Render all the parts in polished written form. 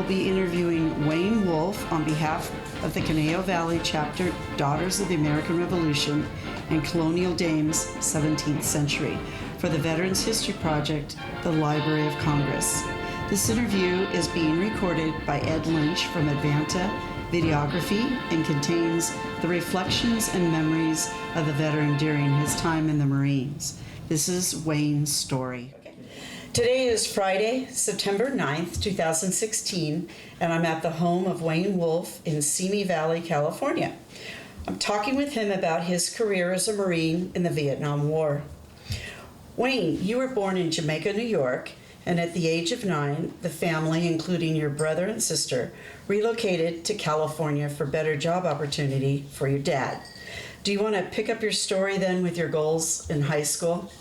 be interviewing Wayne Wolfe on behalf of the Conejo Valley Chapter Daughters of the American Revolution and Colonial Dames, 17th Century, for the Veterans History Project, the Library of Congress. This interview is being recorded by Ed Lynch from Advanta Videography and contains the reflections and memories of the veteran during his time in the Marines. This is Wayne's story. Today is Friday, September 9th, 2016, and I'm at the home of Wayne Wolfe in Simi Valley, California. I'm talking with him about his career as a Marine in the Vietnam War. Wayne, you were born in Jamaica, New York, and at the age of 9, the family, including your brother and sister, relocated to California for better job opportunity for your dad. Do you want to pick up your story then with your goals in high school?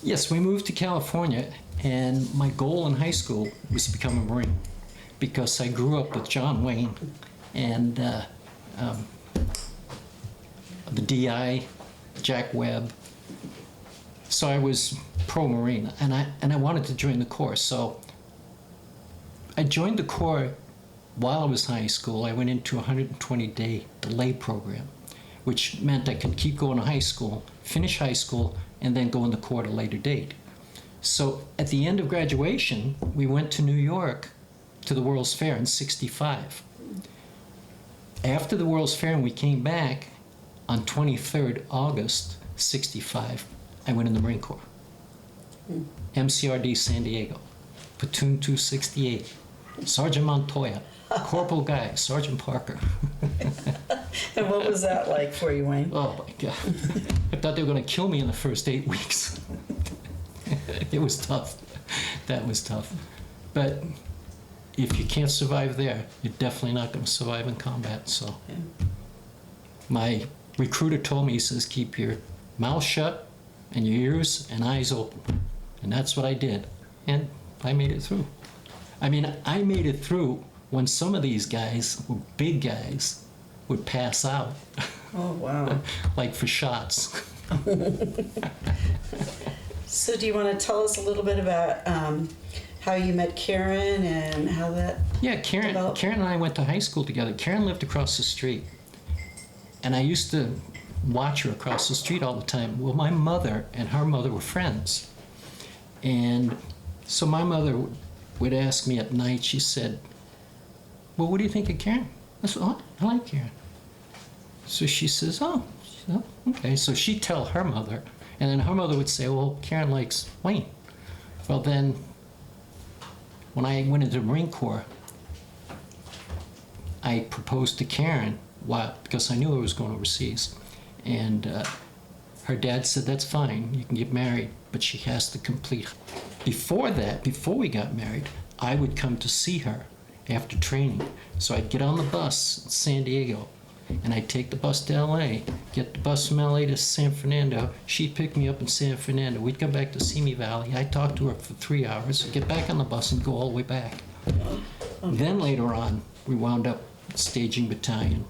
Yes, we moved to California, and my goal in high school was to become a Marine because I grew up with John Wayne and the DI, Jack Webb. So I was pro-Marine, and I wanted to join the Corps. So I joined the Corps while I was in high school. I went into a 120-day delay program, which meant I could keep going to high school, finish high school, and then go in the Corps at a later date. So at the end of graduation, we went to New York to the World's Fair in '65. After the World's Fair and we came back, on 23rd August '65, I went in the Marine Corps. MCRD San Diego, Platoon 268, Sergeant Montoya, Corporal Guy, Sergeant Parker. And what was that like for you, Wayne? Oh my God. I thought they were going to kill me in the first 8 weeks. It was tough. That was tough. But if you can't survive there, you're definitely not going to survive in combat. So yeah. My recruiter told me, he says, keep your mouth shut and your ears and eyes open. And that's what I did. And I made it through. I mean, I made it through when some of these guys, were big guys, would pass out. Oh, wow. Like for shots. So do you want to tell us a little bit about how you met Karen and how that developed? Karen and I went to high school together. Karen lived across the street. And I used to watch her across the street all the time. Well, my mother and her mother were friends. And so my mother would ask me at night, she said, well, what do you think of Karen? I said, oh, I like Karen. So she says, oh, okay. So she'd tell her mother, and then her mother would say, well, Karen likes Wayne. Well, then, when I went into the Marine Corps, I proposed to Karen, because I knew I was going overseas. And her dad said, that's fine, you can get married, but she has to complete. Before that, before we got married, I would come to see her after training. So I'd get on the bus in San Diego, and I'd take the bus to LA, get the bus from LA to San Fernando. She'd pick me up in San Fernando. We'd come back to Simi Valley. I'd talk to her for 3 hours, get back on the bus and go all the way back. Then later on, we wound up staging battalion,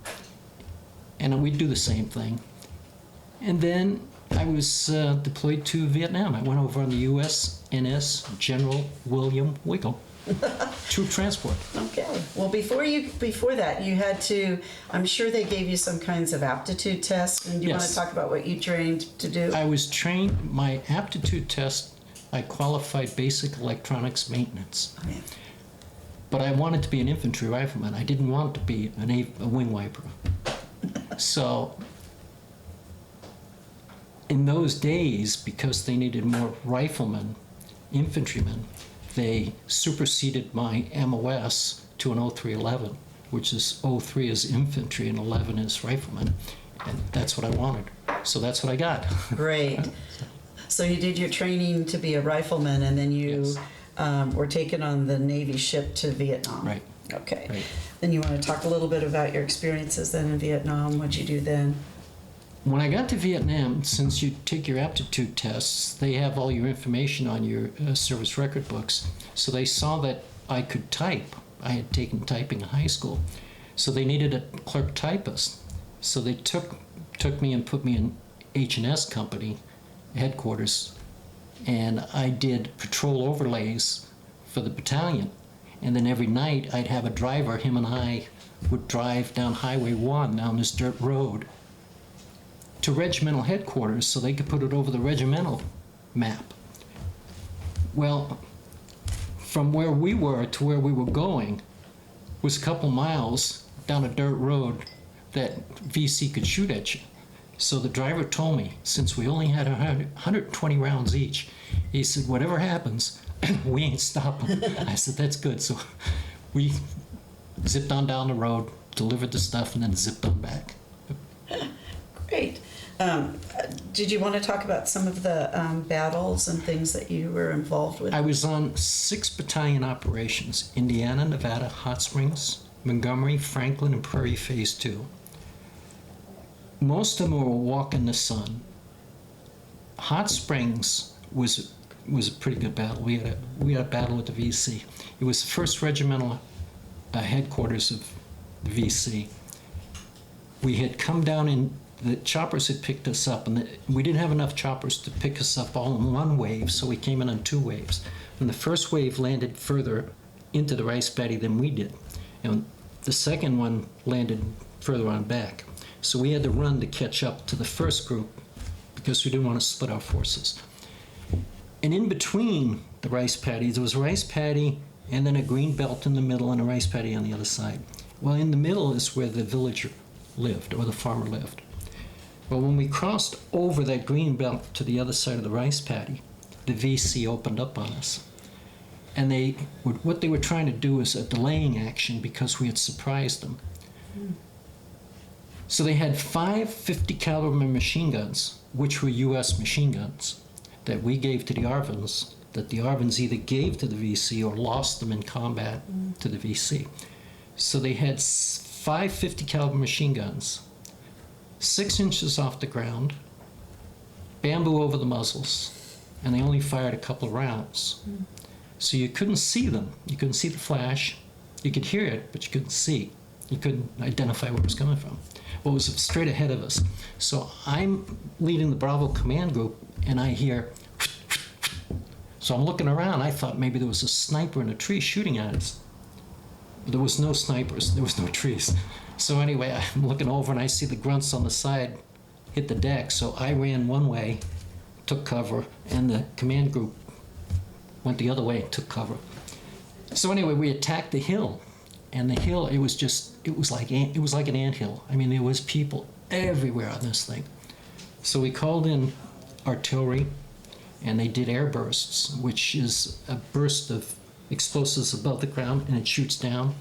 and we'd do the same thing. And then I was deployed to Vietnam. I went over on the USNS General William Wiggle. Troop transport. Okay. Well, before that, you had to, I'm sure they gave you some kinds of aptitude tests. And do you want to talk about what you trained to do? I was trained, my aptitude test, I qualified basic electronics maintenance. Oh, yeah. But I wanted to be an infantry rifleman. I didn't want to be a wing wiper. So in those days, because they needed more riflemen, infantrymen, they superseded my MOS to an 0311, which is 03 is infantry and 11 is rifleman. And that's what I wanted. So that's what I got. Great. So you did your training to be a rifleman, and then you were taken on the Navy ship to Vietnam. Right. Okay. Right. Then you want to talk a little bit about your experiences then in Vietnam, what'd you do then? When I got to Vietnam, since you take your aptitude tests, they have all your information on your service record books. So they saw that I could type. I had taken typing in high school. So they needed a clerk typist. So they took me and put me in H&S Company headquarters, and I did patrol overlays for the battalion. And then every night I'd have a driver, him and I would drive down Highway 1, down this dirt road, to regimental headquarters so they could put it over the regimental map. Well, from where we were to where we were going was a couple miles down a dirt road that VC could shoot at you. So the driver told me, since we only had 120 rounds each, he said, whatever happens, we ain't stopping. I said, that's good. So we zipped on down the road, delivered the stuff, and then zipped on back. Great. Did you want to talk about some of the battles and things that you were involved with? I was on 6 battalion operations: Indiana, Nevada, Hot Springs, Montgomery, Franklin, and Prairie Phase 2. Most of them were walking the sun. Hot Springs was a pretty good battle. We had a battle with the VC. It was the first regimental headquarters of the VC. We had come down in, the choppers had picked us up, and we didn't have enough choppers to pick us up all in one wave, so we came in on 2 waves. And the first wave landed further into the rice paddy than we did, and the second one landed further on back. So we had to run to catch up to the first group because we didn't want to split our forces. And in between the rice paddies, there was a rice paddy and then a green belt in the middle and a rice paddy on the other side. Well, in the middle is where the villager lived, or the farmer lived. Well, when we crossed over that green belt to the other side of the rice paddy, the VC opened up on us. And what they were trying to do is a delaying action because we had surprised them. So they had 5 50 caliber machine guns, which were US machine guns, that we gave to the ARVNs, that the ARVNs either gave to the VC or lost them in combat to the VC. So they had 5 50 caliber machine guns, 6 inches off the ground, bamboo over the muzzles, and they only fired a couple of rounds. So you couldn't see them. You couldn't see the flash. You could hear it, but you couldn't see. You couldn't identify where it was coming from. Well, it was straight ahead of us. So I'm leading the Bravo command group, and I hear, so I'm looking around. I thought maybe there was a sniper in a tree shooting at us. There was no snipers. There was no trees. So anyway, I'm looking over, and I see the grunts on the side hit the deck. So I ran one way, took cover, and the command group went the other way and took cover. So anyway, we attacked the hill. And the hill, it was like an anthill. I mean, there was people everywhere on this thing. So we called in artillery, and they did air bursts, which is a burst of explosives above the ground, and it shoots down.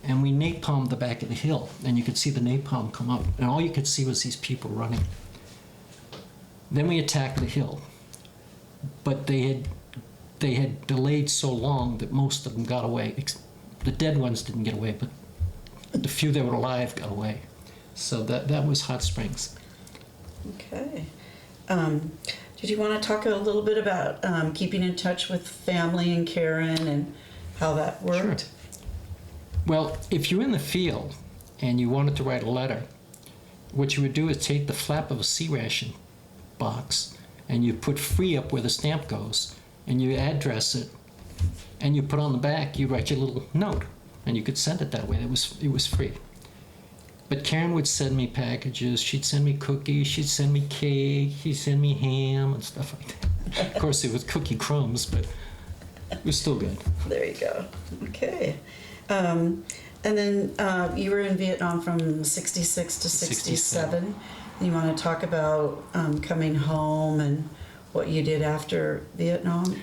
And we napalmed the back of the hill, and you could see the napalm come up, and all you could see was these people running. Then we attacked the hill, but they had delayed so long that most of them got away. The dead ones didn't get away, but the few that were alive got away. So that was Hot Springs. Okay. Did you want to talk a little bit about keeping in touch with family and Karen and how that worked? Sure. Well, if you're in the field and you wanted to write a letter, what you would do is take the flap of a C ration box and you put free up where the stamp goes, and you address it, and you put on the back, you write your little note, and you could send it that way. It was free. But Karen would send me packages. She'd send me cookies. She'd send me cake. She'd send me ham and stuff like that. Of course, it was cookie crumbs, but it was still good. There you go. Okay. And then you were in Vietnam from 66 to 67. You want to talk about coming home and what you did after Vietnam?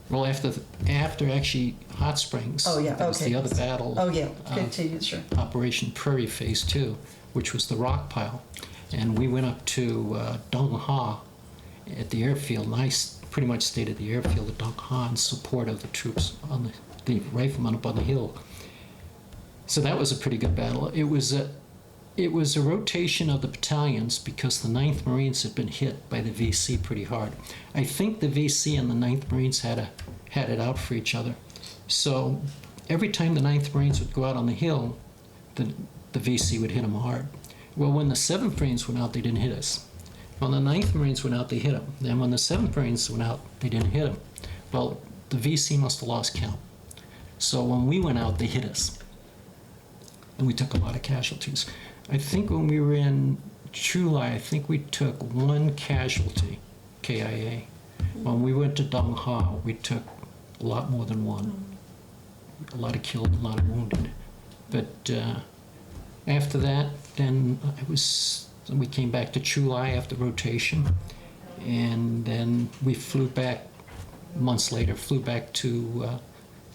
Well, after actually Hot Springs, Oh, yeah, that was okay. the other battle. Oh, yeah. Continue, sure. Operation Prairie Phase 2, which was the rock pile. And we went up to Dong Ha at the airfield, and I pretty much stayed at the airfield at Dong Ha in support of the troops on the riflemen up on the hill. So that was a pretty good battle. It was a rotation of the battalions because the 9th Marines had been hit by the VC pretty hard. I think the VC and the 9th Marines had it out for each other. So every time the 9th Marines would go out on the hill, the VC would hit them hard. Well, when the 7th Marines went out, they didn't hit us. When the 9th Marines went out, they hit them. Then when the 7th Marines went out, they didn't hit them. Well, the VC must have lost count. So when we went out, they hit us. And we took a lot of casualties. I think when we were in Chulai, I think we took 1 casualty, KIA. When we went to Dong Ha, we took a lot more than 1. A lot of killed, a lot of wounded. But after that, then we came back to Chulai after rotation. And then we flew back, months later, to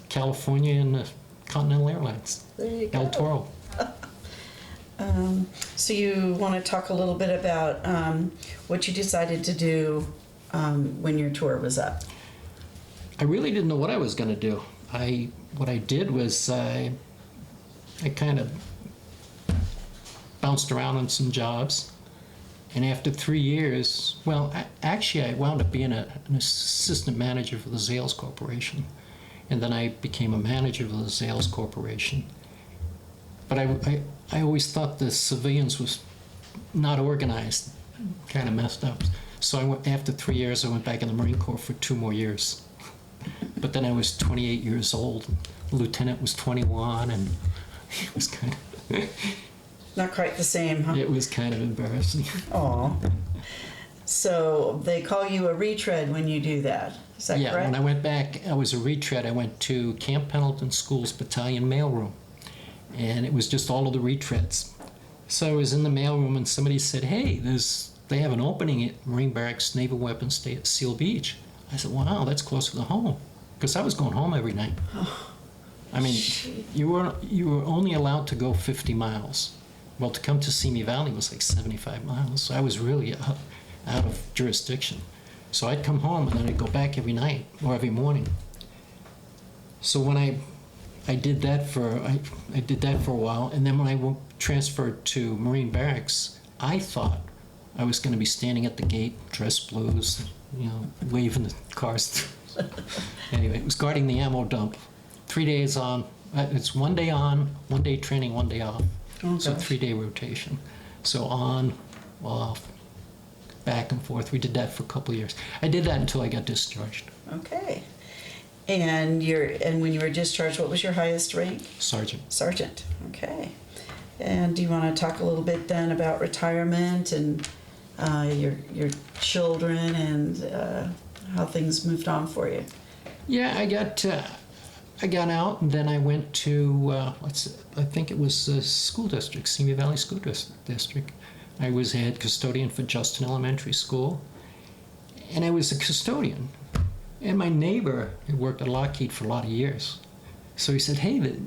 California in the Continental Airlines. There you go. El Toro. So you want to talk a little bit about what you decided to do when your tour was up? I really didn't know what I was going to do. What I did was I kind of bounced around on some jobs, and after 3 years, actually I wound up being an assistant manager for the Zales Corporation, and then I became a manager for the Zales Corporation. But I always thought the civilians was not organized, kind of messed up. So after 3 years, I went back in the Marine Corps for 2 more years. But then I was 28 years old. The lieutenant was 21, and it was kind of... Not quite the same, huh? It was kind of embarrassing. Aw. So they call you a retread when you do that. Is that Yeah, correct? when I went back, I was a retread. I went to Camp Pendleton School's battalion mailroom, and it was just all of the retreads. So I was in the mailroom, and somebody said, "Hey, they have an opening at Marine Barracks Naval Weapons State at Seal Beach." I said, "Wow, that's closer to home," because I was going home every night. I mean, you were only allowed to go 50 miles. Well, to come to Simi Valley was like 75 miles, so I was really out of jurisdiction. So I'd come home, and then I'd go back every night or every morning. So when I did that for a while, and then when I transferred to Marine Barracks, I thought I was going to be standing at the gate, dressed blues, waving the cars. Anyway, it was guarding the ammo dump. 3 days on. It's 1 day on, 1 day training, 1 day off. Oh, So gosh. 3-day rotation. So on, off, back and forth. We did that for a couple of years. I did that until I got discharged. Okay. And when you were discharged, what was your highest rank? Sergeant. Sergeant. Okay. And do you want to talk a little bit then about retirement and your children and how things moved on for you? Yeah, I got out, and then I went to I think it was the school district, Simi Valley School District. I was head custodian for Justin Elementary School, and I was a custodian. And my neighbor had worked at Lockheed for a lot of years, so he said, "Hey, the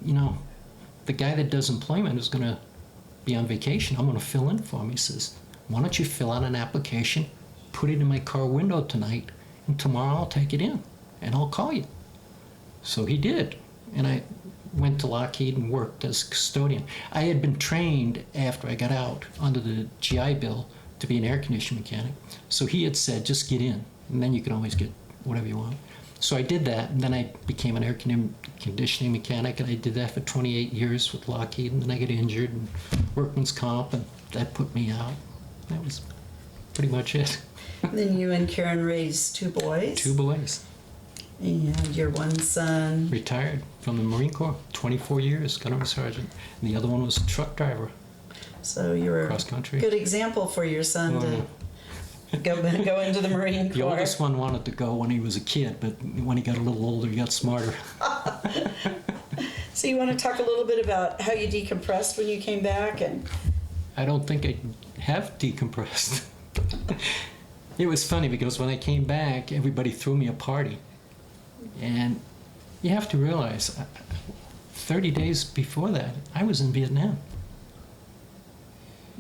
guy that does employment is going to be on vacation. I'm going to fill in for him." He says, "Why don't you fill out an application, put it in my car window tonight, and tomorrow I'll take it in, and I'll call you." So he did, and I went to Lockheed and worked as custodian. I had been trained after I got out under the GI Bill to be an air conditioning mechanic. So he had said, "Just get in, and then you can always get whatever you want." So I did that, and then I became an air conditioning mechanic, and I did that for 28 years with Lockheed, and then I got injured and workman's comp, and that put me out. That was pretty much it. Then you and Karen raised 2 boys. 2 boys. And your one son. Retired from the Marine Corps, 24 years, gunnery sergeant. And the other one was a truck driver, So you were cross country. a good example for your son to go into the Marine Corps. The oldest one wanted to go when he was a kid, but when he got a little older, he got smarter. So you want to talk a little bit about how you decompressed when you came back? And I don't think I have decompressed. It was funny because when I came back, everybody threw me a party. And you have to realize, 30 days before that, I was in Vietnam.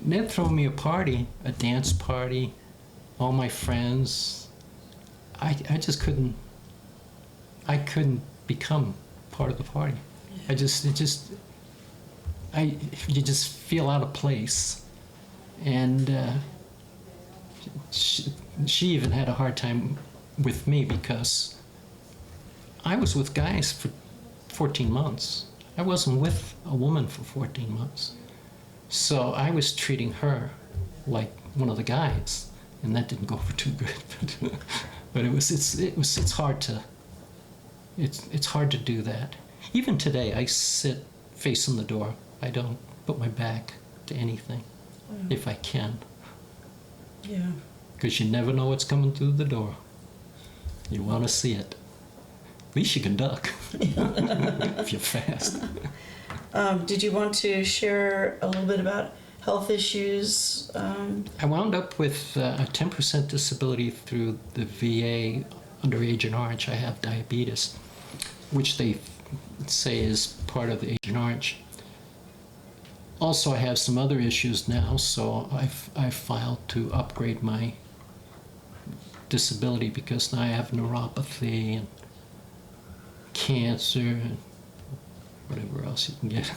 And they'd throw me a party, a dance party, all my friends. I just couldn't become part of the party. You just feel out of place. And she even had a hard time with me because I was with guys for 14 months. I wasn't with a woman for 14 months. So I was treating her like one of the guys, and that didn't go over too good. But it's hard to do that. Even today, I sit facing the door. I don't put my back to anything if I can, Yeah. because you never know what's coming through the door. You want to see it. At least you can duck if you're fast. Did you want to share a little bit about health issues? I wound up with a 10% disability through the VA under Agent Orange. I have diabetes, which they say is part of the Agent Orange. Also, I have some other issues now, so I've filed to upgrade my disability because now I have neuropathy and cancer and whatever else you can get.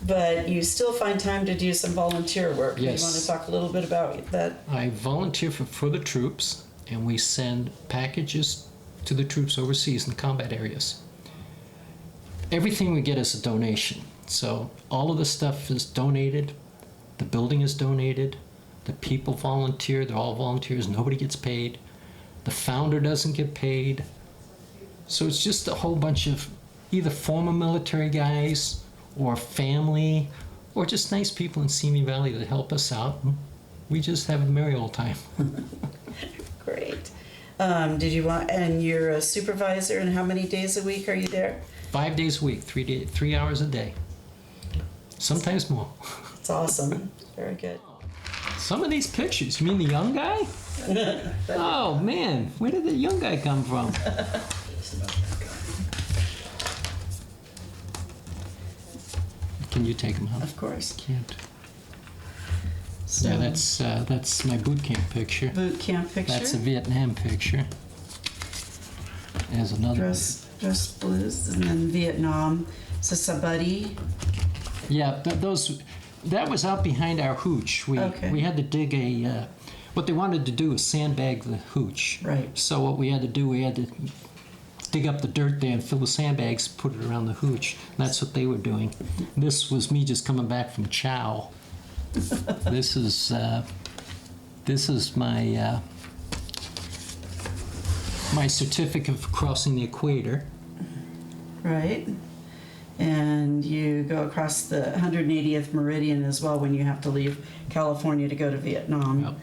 But you still find time to do some volunteer work. Yes. You want to talk a little bit about that? I volunteer for the troops, and we send packages to the troops overseas in combat areas. Everything we get is a donation. So all of the stuff is donated. The building is donated. The people volunteer. They're all volunteers. Nobody gets paid. The founder doesn't get paid. So it's just a whole bunch of either former military guys or family or just nice people in Simi Valley that help us out. We just have a merry old time. Great. Did you want, and you're a supervisor, and how many days a week are you there? 5 days a week, 3 hours a day. Sometimes more. It's awesome. Very good. Some of these pictures, you mean the young guy? Oh man, where did the young guy come from? Can you take him out? Of course. Can't. So, Yeah, that's my boot camp picture. boot camp picture. That's a Vietnam picture. There's another. Dress blues, and then Vietnam. So Sabuddy. Yeah, that was out behind our hooch. Okay. We had to dig a. What they wanted to do was sandbag the hooch. Right. So what we had to do, we had to dig up the dirt there and fill the sandbags, put it around the hooch. And that's what they were doing. This was me just coming back from chow. This is my my certificate for crossing the equator. Right. And you go across the 180th meridian as well when you have to leave California to go to Vietnam. Yep.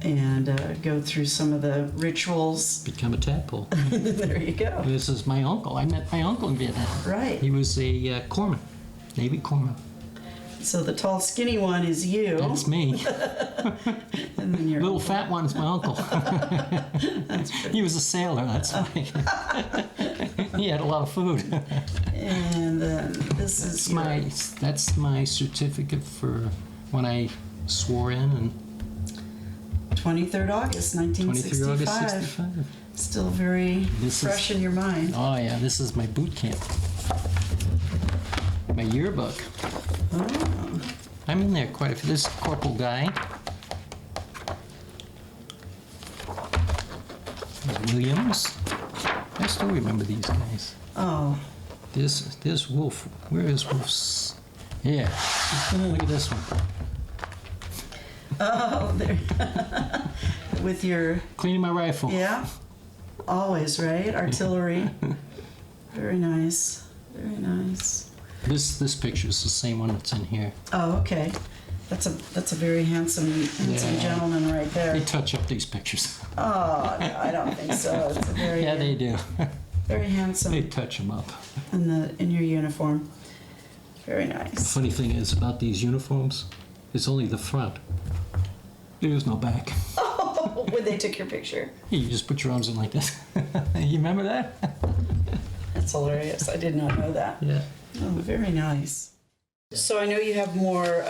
And go through some of the rituals. Become a tadpole. There you go. This is my uncle. I met my uncle in Vietnam. Right. He was a corpsman, Navy corpsman. So the tall, skinny one is you. That's me. And then your Little fat one's my uncle. That's pretty. He was a sailor, that's why. He had a lot of food. And then this is your, That's my certificate for when I swore in and 23rd August, 23 1965. August 65. Still very fresh in your mind. Oh yeah, this is my boot camp. My yearbook. Oh. I'm in there quite a few. This is Corporal Guy. There's Williams. I still remember these guys. Oh. There's Wolfe. Where is Wolfe's? Yeah. Look at this one. Oh, there. With your, Cleaning my rifle. yeah, always, right? Artillery. Very nice. Very nice. This picture is the same one that's in here. Oh, okay. That's a very handsome Yeah. gentleman right They there. touch up these pictures. Oh, no, I don't think so. It's a very, Yeah, they do. very handsome They touch them up. in your uniform. Very The nice. funny thing is about these uniforms, it's only the front. There's no back. Oh, when they took your picture. You just put your arms in like this. You remember that? That's hilarious. I did not know that. Yeah. Oh, very nice. So I know you have more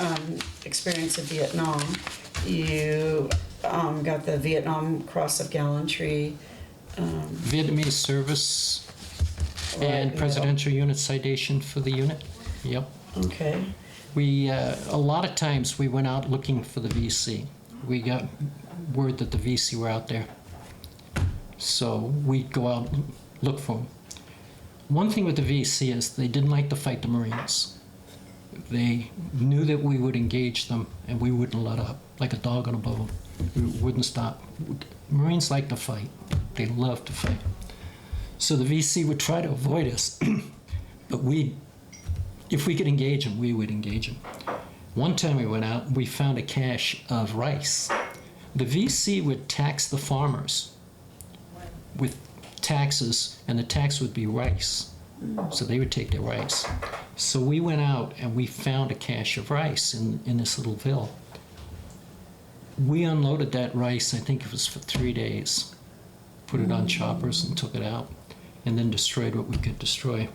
experience in Vietnam. You got the Vietnam Cross of Gallantry. Vietnamese service and Right, presidential unit citation for the unit. Yep. Okay. We, a lot of times we went out looking for the VC. We got word that the VC were out there. So we'd go out and look for them. One thing with the VC is they didn't like to fight the Marines. They knew that we would engage them and we wouldn't let up, like a dog on a bone. We wouldn't stop. Marines like to fight. They love to fight. So the VC would try to avoid us, but if we could engage him, we would engage him. One time we went out and we found a cache of rice. The VC would tax the farmers with taxes, and the tax would be rice. So they would take their rice. So we went out and we found a cache of rice in this little ville. We unloaded that rice, I think it was for 3 days, put it on choppers and took it out, and then destroyed what we could destroy.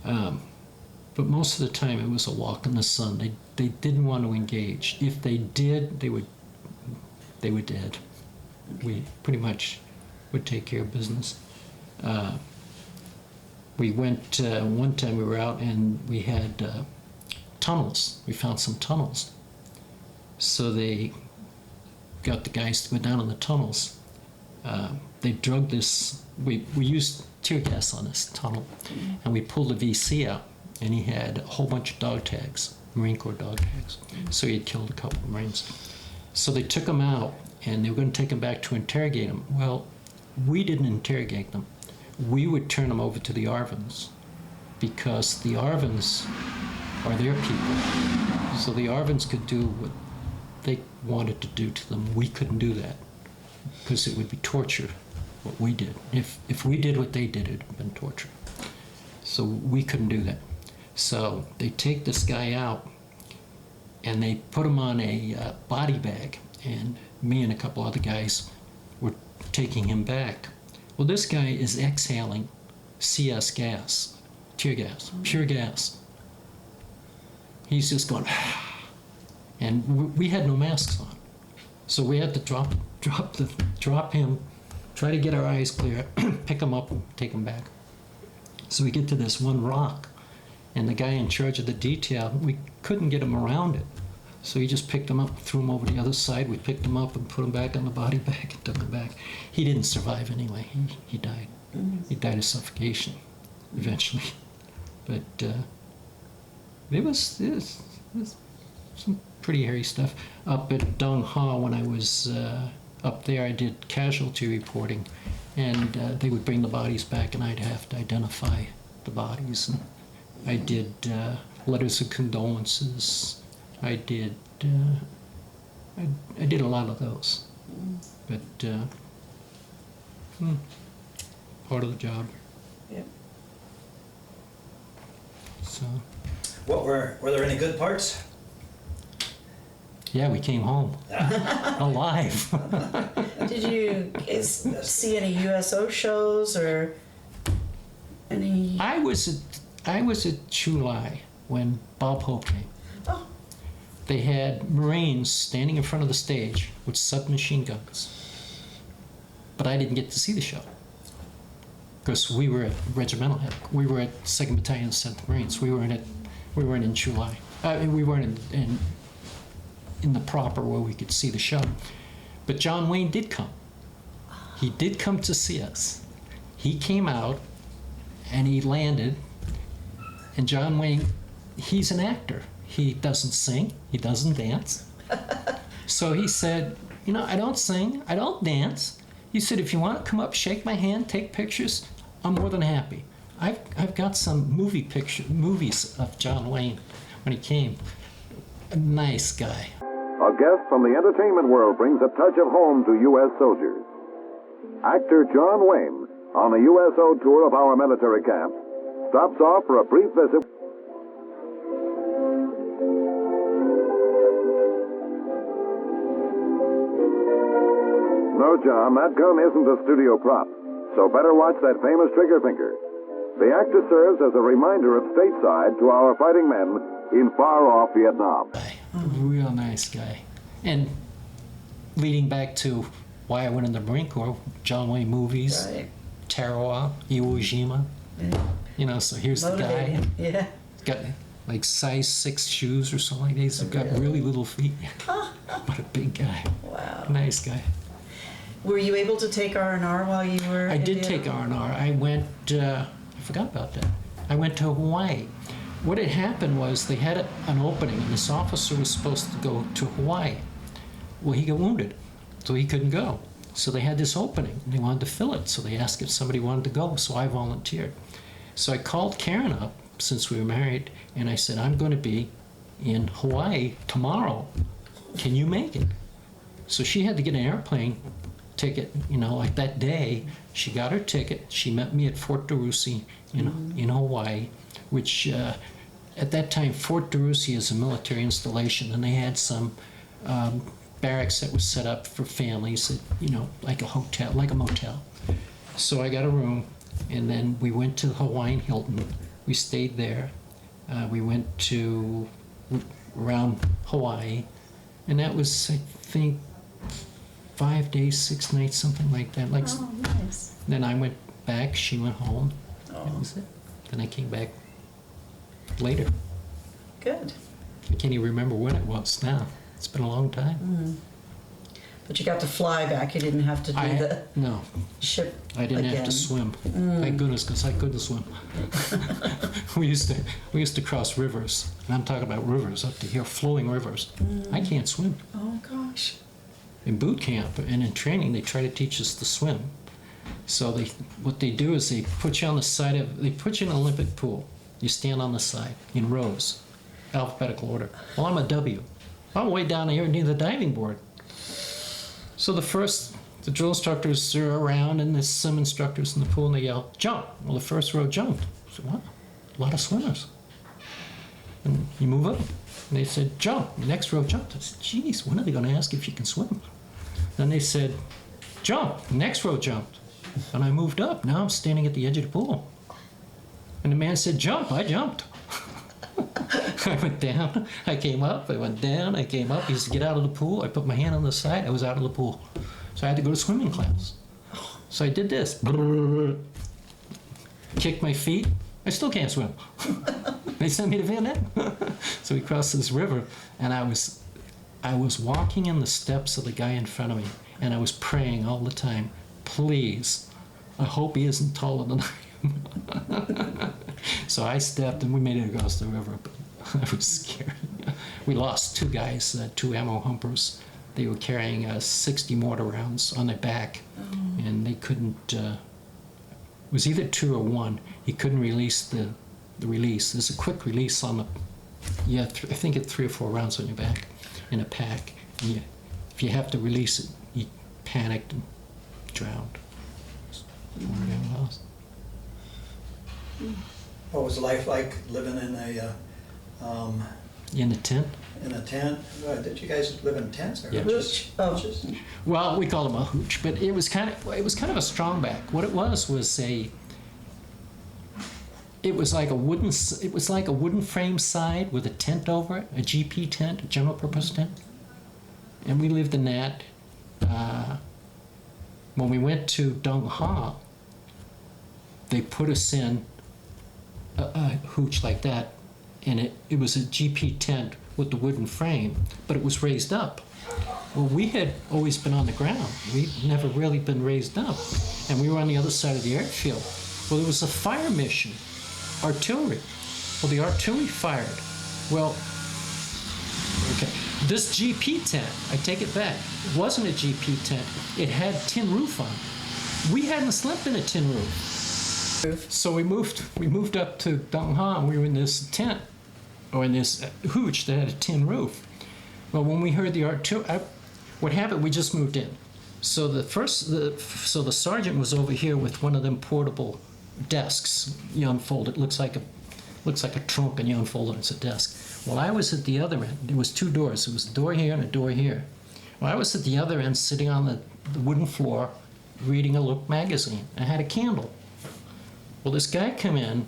But most of the time it was a walk in the sun. They didn't want to engage. If they did, they were dead. We pretty much would take care of business. We went, one time we were out and we had tunnels. We found some tunnels. So they got the guys to go down in the tunnels. They drug this, we used tear gas on this tunnel, and we pulled the VC out, and he had a whole bunch of dog tags, Marine Corps dog tags. So he had killed a couple of Marines. So they took him out, and they were going to take him back to interrogate him. Well, we didn't interrogate them. We would turn them over to the ARVNs, because the ARVNs are their people. So the ARVNs could do what they wanted to do to them. We couldn't do that, because it would be torture, what we did. If we did what they did, it would have been torture. So we couldn't do that. So they take this guy out, and they put him on a body bag, and me and a couple other guys were taking him back. Well, this guy is exhaling CS gas, tear gas, pure gas. He's just going, and we had no masks on. So we had to drop him, try to get our eyes clear, pick him up, and take him back. So we get to this one rock, and the guy in charge of the detail, we couldn't get him around it. So he just picked him up, threw him over the other side. We picked him up and put him back on the body bag and took him back. He didn't survive anyway. He died. He died of suffocation eventually. But it was some pretty hairy stuff. Up at Dong Ha, when I was up there, I did casualty reporting, and they would bring the bodies back, and I'd have to identify the bodies. And I did letters of condolences. I did I did a lot of those, but part of the job. Yep. So. Were there any good parts? Yeah, we came home alive. Did you see any USO shows or any? I was at Chulai when Bob Hope came. Oh. They had Marines standing in front of the stage with submachine guns, but I didn't get to see the show because we were at regimental head. We were at 2nd Battalion, 7th Marines. We weren't in Chulai. We weren't in the proper where we could see the show. But John Wayne did come. He did come to see us. He came out and he landed, and John Wayne, he's an actor. He doesn't sing, he doesn't dance. So he said, I don't sing, I don't dance. He said, if you want to come up, shake my hand, take pictures, I'm more than happy. I've got some movies of John Wayne when he came. A nice guy. A guest from the entertainment world brings a touch of home to U.S. soldiers. Actor John Wayne, on the USO tour of our military camps, stops off for a brief visit. No, John, that gun isn't a studio prop, so better watch that famous trigger finger. The actor serves as a reminder of stateside to our fighting men in far-off Vietnam. Real nice guy. And leading back to why I went in the Marine Corps, John Wayne movies, Right. Tarawa, Iwo Jima. Yeah. So here's the guy. Motivating. Yeah. Got like size 6 shoes or something like that. He's got really little feet. But a big guy. Wow. Nice guy. Were you able to take R&R while you were? I in did take Vietnam? R&R. I went, I forgot about that. I went to Hawaii. What had happened was they had an opening, and this officer was supposed to go to Hawaii. Well, he got wounded, so he couldn't go. So they had this opening, and they wanted to fill it. So they asked if somebody wanted to go, so I volunteered. So I called Karen up, since we were married, and I said, I'm going to be in Hawaii tomorrow. Can you make it? So she had to get an airplane ticket, like that day. She got her ticket. She met me at Fort DeRussy in Hawaii, which at that time, Fort DeRussy is a military installation, and they had some barracks that was set up for families, that, like a hotel, like a motel. So I got a room, and then we went to the Hawaiian Hilton. We stayed there. We went to around Hawaii, and that was, I think, 5 days, 6 nights, something like that. Oh, nice. Then I went back. She went home. Oh. That was it. Then I came back later. Good. I can't even remember when it was now. It's been a long time. But you got to fly back. You didn't have to do the No, ship I didn't have again. to swim. Thank goodness, because I couldn't swim. we used to cross rivers, and I'm talking about rivers up to here, flowing rivers. I can't swim. Oh, gosh. In boot camp and in training, they try to teach us to swim. So what they do is they put you on the side they put you in an Olympic pool. You stand on the side in rows, alphabetical order. Well, I'm a W. I'm way down here near the diving board. So the drill instructors are around, and there's some instructors in the pool, and they yell, jump. Well, the first row jumped. I said, what? A lot of swimmers. And you move up. And they said, jump. The next row jumped. I said, geez, when are they going to ask if you can swim? Then they said, jump. The next row jumped. And I moved up. Now I'm standing at the edge of the pool. And the man said, jump. I jumped. I went down, I came up, I went down, I came up. He used to get out of the pool. I put my hand on the side, I was out of the pool. So I had to go to swimming class. So I did this. Kicked my feet. I still can't swim. They sent me to Vietnam. So we crossed this river, and I was walking in the steps of the guy in front of me, and I was praying all the time, please, I hope he isn't taller than I am. So I stepped, and we made it across the river, but I was scared. We lost 2 guys, 2 ammo humpers. They were carrying 60 mortar rounds on their back, and they couldn't, it was either 2 or 1. He couldn't release the release. There's a quick release on the, I think it's 3 or 4 rounds on your back in a pack. And if you have to release it, he panicked and drowned. What was life like living in In a tent? a tent? Did you guys live in tents or Yeah. just Oh. hutches? Well, we call them a hooch, but it was kind of a strong back. What it was it was like a wooden frame side with a tent over it, a GP tent, a general purpose tent, and we lived in that. When we went to Dong Ha, they put us in a hooch like that, and it was a GP tent with the wooden frame, but it was raised up. Well, we had always been on the ground. We'd never really been raised up, and we were on the other side of the airfield. Well, there was a fire mission, artillery. Well, the artillery fired. Well, okay, this GP tent, I take it back, it wasn't a GP tent. It had tin roof on it. We hadn't slept in a tin roof. So we moved up to Dong Ha, and we were in this tent, or in this hooch that had a tin roof. Well, when we heard the artillery, what happened? We just moved in. So the sergeant was over here with one of them portable desks. You unfold it, looks like a trunk, and you unfold it. It's a desk. Well, I was at the other end. There was 2 doors. There was a door here and a door here. Well, I was at the other end, sitting on the wooden floor, reading a Look magazine. I had a candle. Well, this guy came in,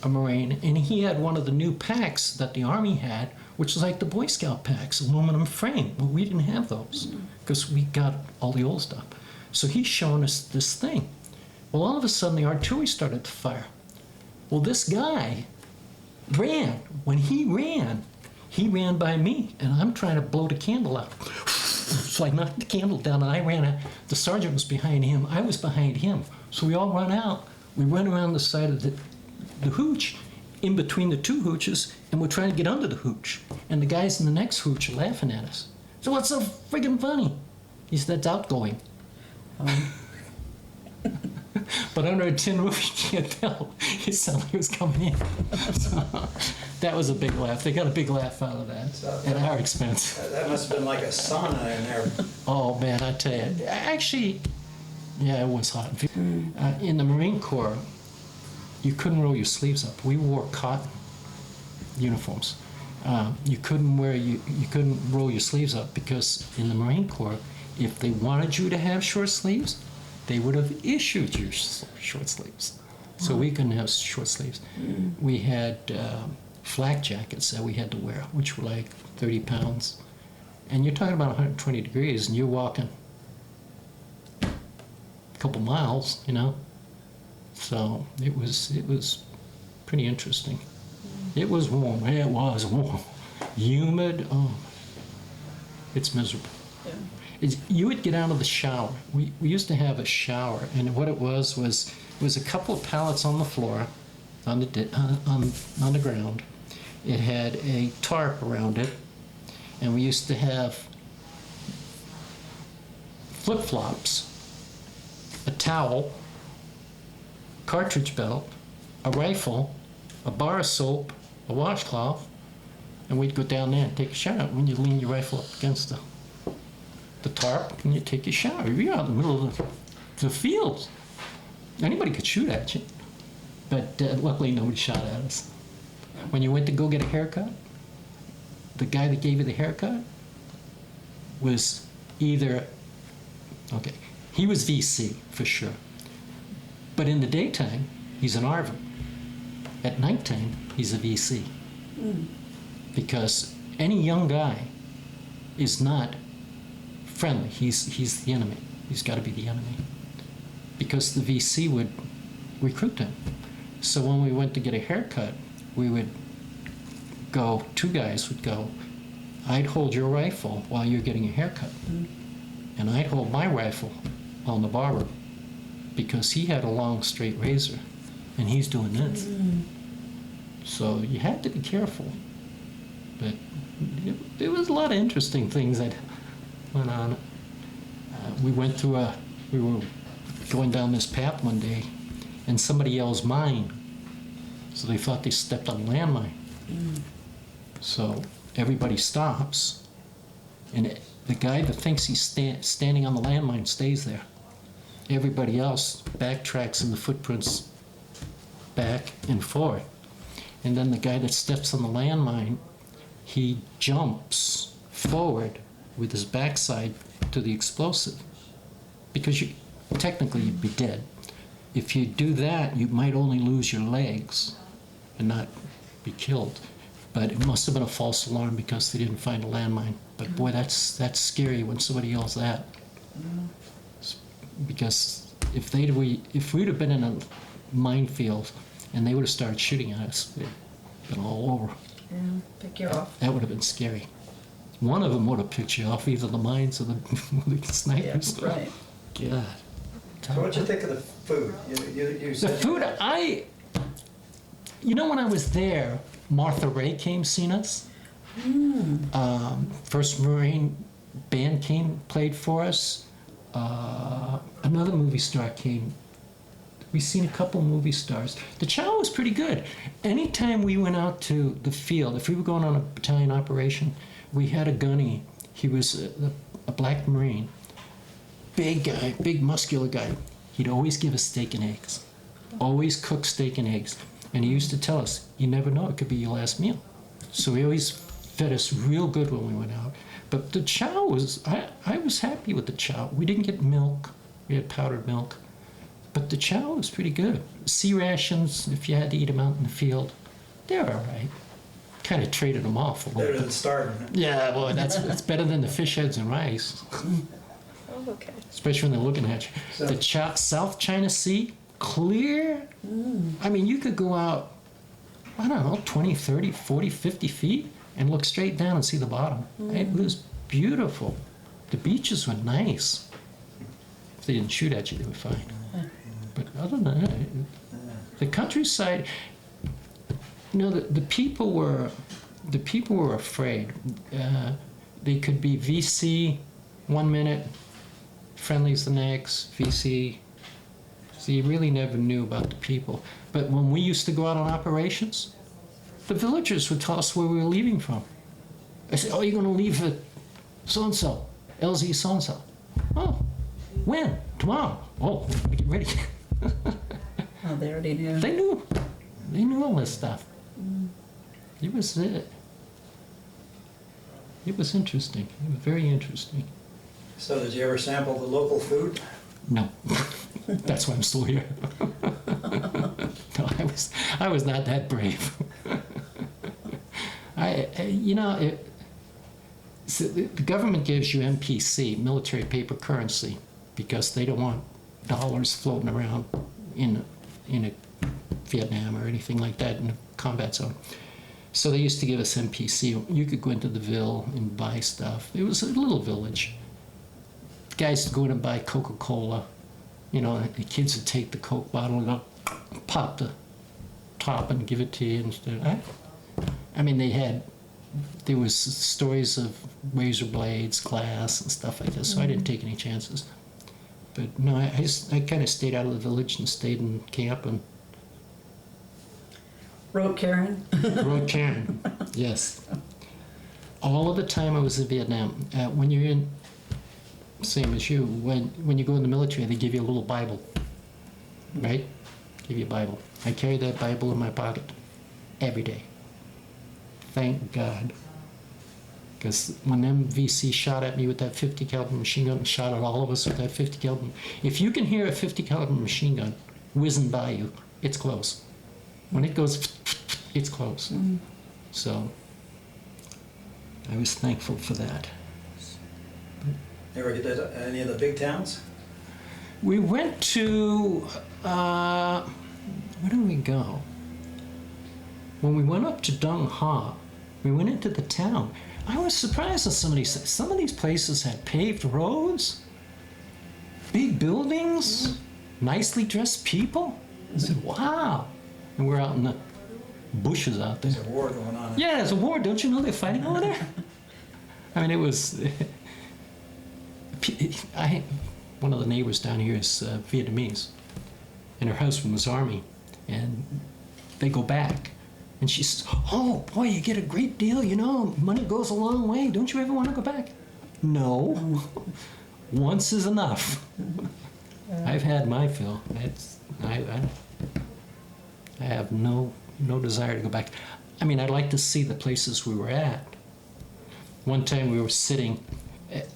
a Marine, and he had one of the new packs that the Army had, which was like the Boy Scout packs, aluminum frame. Well, we didn't have those because we got all the old stuff. So he's showing us this thing. Well, all of a sudden, the artillery started to fire. Well, this guy ran. When he ran by me, and I'm trying to blow the candle out. So I knocked the candle down, and I ran out. The sergeant was behind him. I was behind him. So we all run out. We run around the side of the hooch, in between the 2 hooches, and we're trying to get under the hooch. And the guys in the next hooch are laughing at us. So what's so friggin' funny? He said, that's outgoing. But under a tin roof, you can't tell. It sounded like it was coming in. So, that was a big laugh. They got a big laugh out of that at our expense. That must have been like a sauna in there. Oh, man, I tell you. Actually, yeah, it was hot. In the Marine Corps, you couldn't roll your sleeves up. We wore cotton uniforms. You couldn't roll your sleeves up because in the Marine Corps, if they wanted you to have short sleeves, they would have issued you short sleeves. So we couldn't have short sleeves. We had flak jackets that we had to wear, which were like 30 pounds. And you're talking about 120 degrees, and you're walking a couple miles, you know. So it was pretty interesting. It was warm. It was warm. Humid. Oh, it's miserable. Yeah. You would get out of the shower. We used to have a shower, and what it was a couple of pallets on the floor, on the ground. It had a tarp around it, and we used to have flip-flops, a towel, cartridge belt, a rifle, a bar of soap, a washcloth, and we'd go down there and take a shower. When you lean your rifle up against the tarp, and you take your shower. You're out in the middle of the field. Anybody could shoot at you, but luckily nobody shot at us. When you went to go get a haircut, the guy that gave you the haircut was he was VC for sure, but in the daytime he's an RV. At nighttime he's a VC, because any young guy is not friendly. He's the enemy. He's got to be the enemy, because the VC would recruit him. So when we went to get a haircut, we would go, two guys would go, I'd hold your rifle while you're getting a haircut, and I'd hold my rifle on the barber, because he had a long straight razor and he's doing this. So you had to be careful. But there was a lot of interesting things that went on. We were going down this path one day, and somebody yells mine. So they thought they stepped on a landmine. So everybody stops, and the guy that thinks he's standing on the landmine stays there. Everybody else backtracks in the footprints back and forth. And then the guy that steps on the landmine, he jumps forward with his backside to the explosive, because technically you'd be dead. If you do that, you might only lose your legs and not be killed. But it must have been a false alarm because they didn't find a landmine. But boy, that's scary when somebody yells that. Because if we'd have been in a minefield and they would have started shooting at us, we'd have been all over. Yeah, pick you off. That would have been scary. One of them would have picked you off, either the mines or the snipers. Yeah, right. God. So what'd you think of the food? You The said food, when I was there, Martha Ray came seen us. First Marine band played for us. Another movie star came. We've seen a couple movie stars. The chow was pretty good. Anytime we went out to the field, if we were going on a battalion operation, we had a gunny. He was a black Marine. Big guy, big muscular guy. He'd always give us steak and eggs. Always cook steak and eggs. And he used to tell us, you never know, it could be your last meal. So he always fed us real good when we went out. But the chow I was happy with the chow. We didn't get milk. We had powdered milk. But the chow was pretty good. Sea rations, if you had to eat them out in the field, they're all right. Kind of traded them off a little better bit. than starving. Yeah, boy, that's better than the fish heads and rice. Oh, okay. Especially when they're looking at you. So- The South China Sea, clear. I mean, you could go out, I don't know, 20, 30, 40, 50 feet and look straight down and see the bottom. It was beautiful. The beaches were nice. If they didn't shoot at you, they were fine. But other than that, the countryside, the people were afraid. They could be VC 1 minute, friendly as the next, VC. So you really never knew about the people. But when we used to go out on operations, the villagers would tell us where we were leaving from. I said, oh, you're going to leave at so-and-so, LZ so-and-so. Oh, when? Tomorrow. Oh, get ready. Oh, they already knew. They knew. They knew all this stuff. It was interesting. It was very interesting. So did you ever sample the local food? No. That's why I'm still here. No, I was not that brave. So the government gives you MPC, military paper currency, because they don't want dollars floating around in a Vietnam or anything like that in a combat zone. So they used to give us MPC. You could go into the Ville and buy stuff. It was a little village. Guys would go in and buy Coca-Cola. You know, the kids would take the Coke bottle and pop the top and give it to you instead. I mean, there was stories of razor blades, glass, and stuff like this, so I didn't take any chances. But no, I kind of stayed out of the village and stayed in camp and Wrote Karen. wrote Karen. Yes. All of the time I was in Vietnam, when you're in, same as you, when you go in the military, they give you a little Bible, right? Give you a Bible. I carry that Bible in my pocket every day. Thank God. Because when MVC shot at me with that 50 caliber machine gun and shot at all of us with that 50 caliber, if you can hear a 50 caliber machine gun whizzing by you, it's close. When it goes, it's close. So I was thankful for that. You ever get to any of the big towns? We went to, where did we go? When we went up to Dong Ha, we went into the town. I was surprised at some of these places had paved roads, big buildings, nicely dressed people. I said, wow. And we're out in the bushes out there. There's a war going on. Yeah, there's a war. Don't you know they're fighting over there? I mean, it was... one of the neighbors down here is Vietnamese, and her husband was Army, and they go back. And she says, oh, boy, you get a great deal, you know, money goes a long way. Don't you ever want to go back? No. Once is enough. I've had my fill. I have no desire to go back. I mean, I'd like to see the places we were at. One time we were sitting,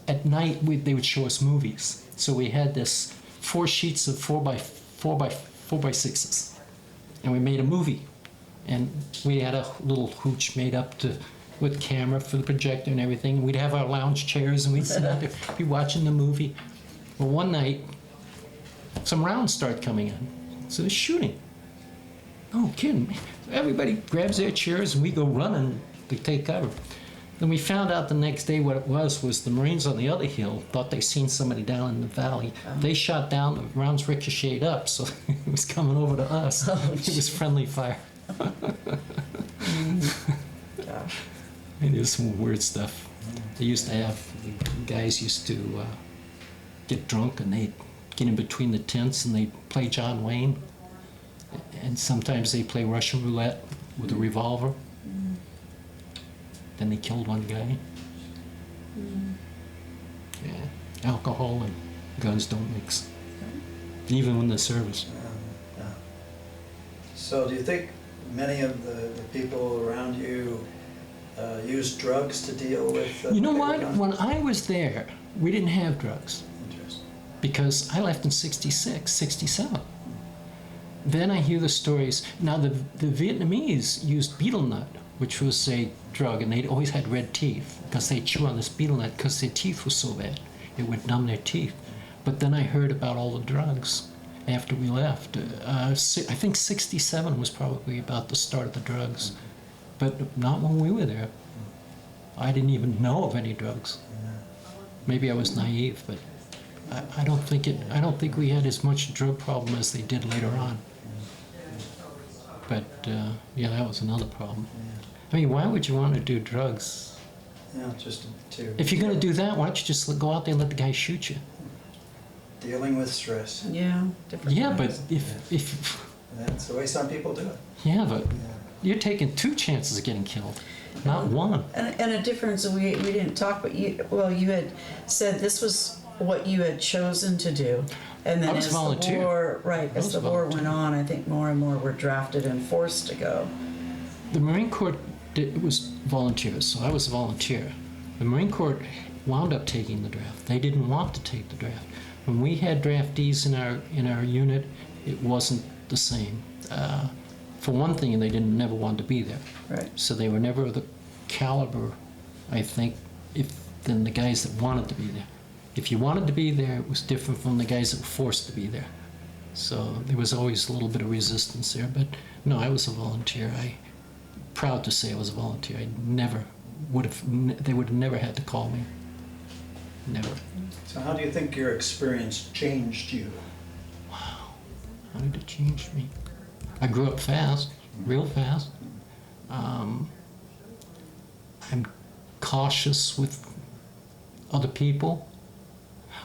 at night they would show us movies. So we had this 4 sheets of 4x6s, and we made a movie. And we had a little hooch made up with camera for the projector and everything. We'd have our lounge chairs and we'd sit out there, be watching the movie. Well, one night, some rounds start coming in. So they're shooting. Oh, kidding. Everybody grabs their chairs and we go running to take cover. Then we found out the next day what it was the Marines on the other hill thought they seen somebody down in the valley. They shot down, the rounds ricocheted up, so it was coming over to us. It was friendly fire. Gosh. And there's some weird stuff. They used to have, guys used to get drunk and they'd get in between the tents and they'd play John Wayne. And sometimes they play Russian roulette with a revolver. Then they killed one guy. Yeah, alcohol and guns don't mix, even in the service. So do you think many of the people around you use drugs to deal with? You know what? guns? When I was there, we didn't have drugs Interesting. because I left in 66, 67. Then I hear the stories. Now the Vietnamese used betel nut, which was a drug, and they always had red teeth because they chew on this betel nut because their teeth were so bad. It would numb their teeth. But then I heard about all the drugs after we left. I think 67 was probably about the start of the drugs, but not when we were there. I didn't even know of any drugs. Maybe I was naive, but I don't think we had as much drug problem as they did later on. But yeah, that was another problem. I mean, why would you want to do drugs? Yeah, just to... If you're going to do that, why don't you just go out there and let the guy shoot you? dealing with stress. Yeah, different. Yeah, but ways. if That's the way some people do it. yeah, but Yeah. you're taking 2 chances of getting killed, not 1. And a difference we didn't talk, but you had said this was what you had chosen to do, and then I was as volunteer. the war, right, I as was the war volunteer. went on, I think more and more were drafted and forced to go. The Marine Corps was volunteers, so I was a volunteer. The Marine Corps wound up taking the draft. They didn't want to take the draft. When we had draftees in our unit, it wasn't the same. For one thing, they never wanted to be there. Right. So they were never of the caliber, I think, than the guys that wanted to be there. If you wanted to be there, it was different from the guys that were forced to be there. So there was always a little bit of resistance there. But no, I was a volunteer. Proud to say I was a volunteer. I never would have. They would have never had to call me. Never. So how do you think your experience changed you? How did it change me? I grew up fast, real fast. I'm cautious with other people.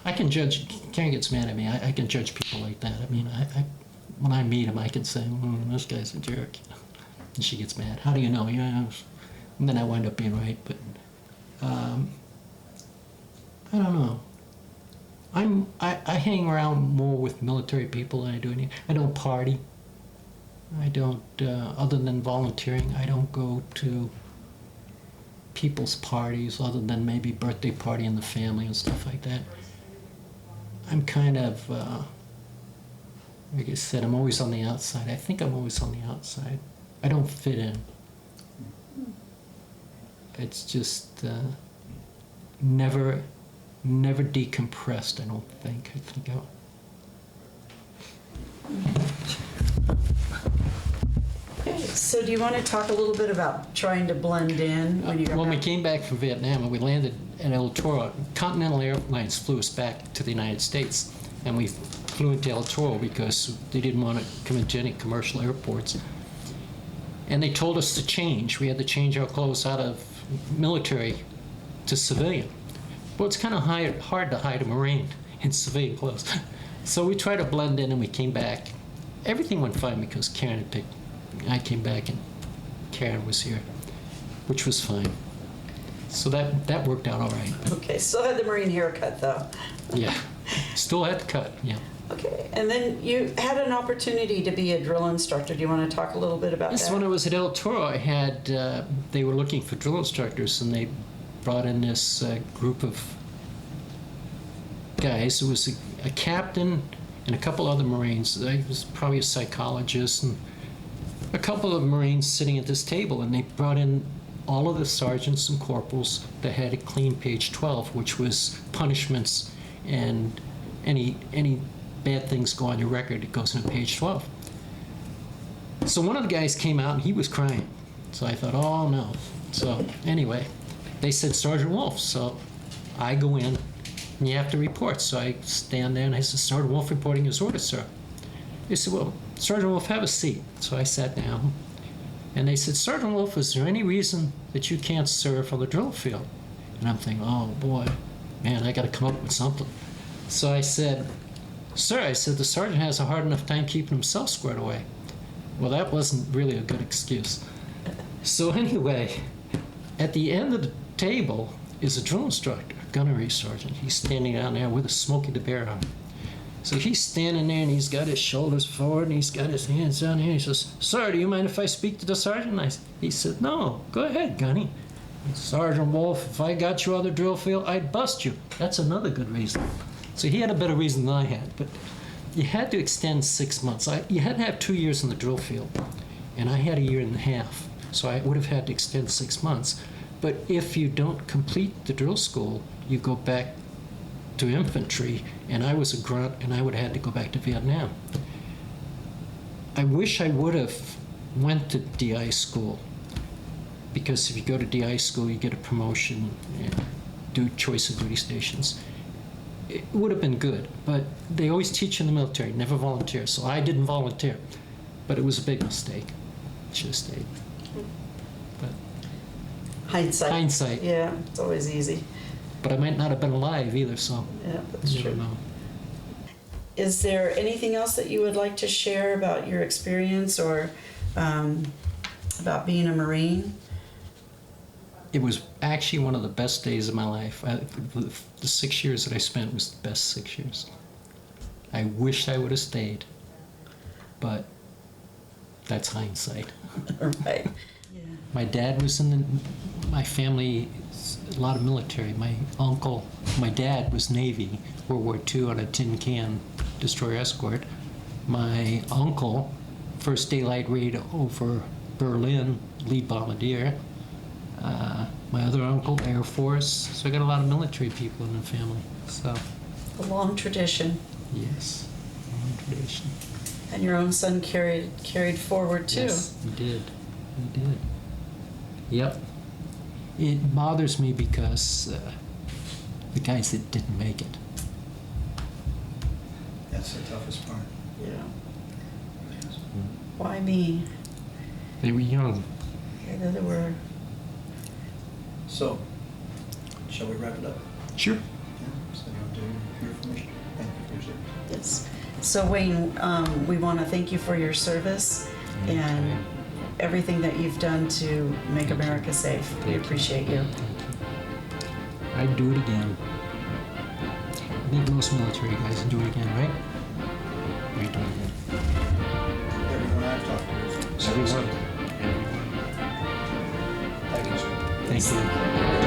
I can judge. Karen gets mad at me. I can judge people like that. I mean, when I meet him, I can say, "This guy's a jerk," and she gets mad. How do you know? Yeah, and then I wind up being right. But I don't know. I hang around more with military people than I do any. I don't party. I don't, other than volunteering, I don't go to people's parties other than maybe birthday party in the family and stuff like that. I'm kind of, like I said, I'm always on the outside. I think I'm always on the outside. I don't fit in. It's just never decompressed, I don't think. I think Okay, so do you want to talk a little bit about trying to blend in when you got when we back? came back from Vietnam and we landed at El Toro, Continental Airlines flew us back to the United States. And we flew into El Toro because they didn't want to come into any commercial airports. And they told us to change. We had to change our clothes out of military to civilian. Well, it's kind of hard to hide a Marine in civilian clothes. So we tried to blend in and we came back. Everything went fine because Karen had picked. I came back and Karen was here, which was fine. So that worked out all right. Okay, still had the Marine haircut though. Yeah, still had to cut, yeah. Okay, and then you had an opportunity to be a drill instructor. Do you want to talk a little bit about Yes, that? when I was at El Toro, I had, they were looking for drill instructors and they brought in this group of guys. It was a captain and a couple other Marines. I was probably a psychologist and a couple of Marines sitting at this table, and they brought in all of the sergeants and corporals that had a clean page 12, which was punishments and any bad things go on your record. It goes into page 12. So one of the guys came out and he was crying. So I thought, oh no. So anyway, they said Sergeant Wolfe. So I go in and you have to report. So I stand there and I said, Sergeant Wolfe reporting his orders, sir. They said, well, Sergeant Wolfe, have a seat. So I sat down. And they said, Sergeant Wolfe, is there any reason that you can't serve on the drill field? And I'm thinking, oh boy, man, I got to come up with something. So I said, sir, I said, the sergeant has a hard enough time keeping himself squared away. Well, that wasn't really a good excuse. So anyway, at the end of the table is a drill instructor, gunnery sergeant. He's standing down there with a Smokey the Bear on. So he's standing there and he's got his shoulders forward and he's got his hands down here. He says, sir, do you mind if I speak to the sergeant? He said, no, go ahead, Gunny. Sergeant Wolfe, if I got you on the drill field, I'd bust you. That's another good reason. So he had a better reason than I had, but you had to extend 6 months. You had to have 2 years in the drill field, and I had a year and a half, so I would have had to extend 6 months. But if you don't complete the drill school, you go back to infantry, and I was a grunt, and I would have had to go back to Vietnam. I wish I would have went to DI school, because if you go to DI school, you get a promotion and do choice of duty stations. It would have been good, but they always teach in the military, never volunteer, so I didn't volunteer. But it was a big mistake. Should have stayed. But Hindsight. Yeah, it's always easy. But I might not have been alive either, so Yeah, that's you never true. know. Is there anything else that you would like to share about your experience or about being a Marine? It was actually one of the best days of my life. The 6 years that I spent was the best 6 years. I wish I would have stayed, but that's hindsight. Right. Yeah. My dad was in my family, a lot of military. My dad was Navy, World War II on a tin can destroyer escort. My uncle, first daylight raid over Berlin, lead bombardier. My other uncle, Air Force. So I got a lot of military people in the family. So, A long tradition. yes, long tradition. And your own son carried forward too. Yes, he did. He did. Yep. It bothers me because the guys that didn't make it. That's the toughest part. Yeah. Why me? They were young. Yeah, they were. So, shall we wrap it up? Sure. Yeah, so you want to hear from me? Thank you for your service. Yes. So Wayne, we want to thank you for your service and everything that you've done to make America safe. We appreciate you. I'd do it again. I think most military guys would do it again, right? I'd do it again. Everyone I've talked to. Everyone. Thank you, sir. Thank you.